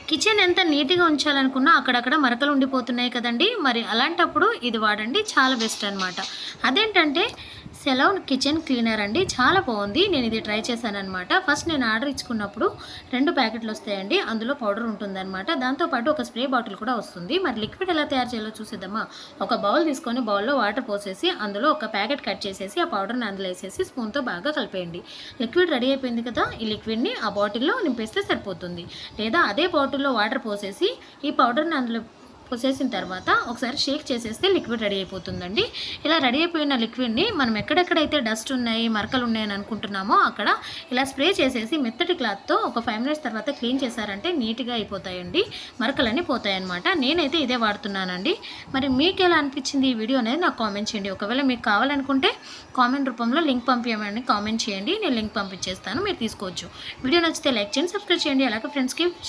Kitchen ఎంత నీట్‌గా ఉంచాలనుకున్నా అక్కడక్కడ మరకలు ఉండిపోతున్నాయి కదండీ! మరి అలాంటప్పుడు ఇది వాడండి. చాలా బెస్ట్ అనమాట. అదేంటంటే సెలోన్ కిచెన్ క్లీనర్ అండి. చాలా బావుంది. నేనిది ట్రై చేశాననమాట. ఫస్ట్ నేను ఆర్డర్ ఇచ్చుకున్నప్పుడు 2 ప్యాకెట్‌లొస్తాయండి. అందులో పౌడర్ ఉంటుందనమాట. దాంతో పాటు ఒక స్ప్రే బాటిల్ కూడా వస్తుంది. మరి లిక్విడ్ ఎలా తయారు చేయాలో చూసేద్దామా? ఒక బౌల్ తీసుకొని బౌల్‌లో వాటర్ పోసేసి అందులో ఒక ప్యాకెట్ కట్ చేసేసి ఆ పౌడర్‌ని అందులో ఏసేసి స్పూన్‌తో బాగా కలిపేయండి. లిక్విడ్ రెడీ అయిపోయింది కదా! ఈ లిక్విడ్‌ని ఆ బాటిల్‌లో నింపేస్తే సరిపోతుంది. లేదా అదే బాటిల్‌లో వాటర్ పోసేసి ఈ పౌడర్‌ని అందులో పోసేసిన తర్వాత ఒకసారి షేక్ చేసేస్తే లిక్విడ్ రెడీ అయిపోతుందండి. ఇలా రెడీ అయిపోయిన లిక్విడ్‌ని మనం ఎక్కడెక్కడైతే డస్ట్ ఉన్నాయి, మరకలు ఉన్నాయని అనుకుంటున్నామో అక్కడ ఇలా స్ప్రే చేసేసి మెత్తటి క్లాత్‌తో ఒక 5 మినిట్స్ తర్వాత క్లీన్ చేశారంటే నీట్‌గా అయిపోతాయండి. మరకలన్నీ పోతాయన్నమాట. నేనైతే ఇదే వాడుతున్నానండి. మరి మీకెలా అనిపించింది ఈ వీడియో అనేది నాకు కామెంట్ చేయండి. ఒకవేళ మీకు కావాలనుకుంటే కామెంట్ రూపంలో లింక్ పంపియమని కామెంట్ చేయండి. నేను లింక్ పంపించేస్తాను. మీరు తీసుకోవచ్చు. వీడియో నచ్చితే లైక్ చేయండి, సబ్స్క్రైబ్ చేయండి. అలాగే ఫ్రెండ్స్‌కి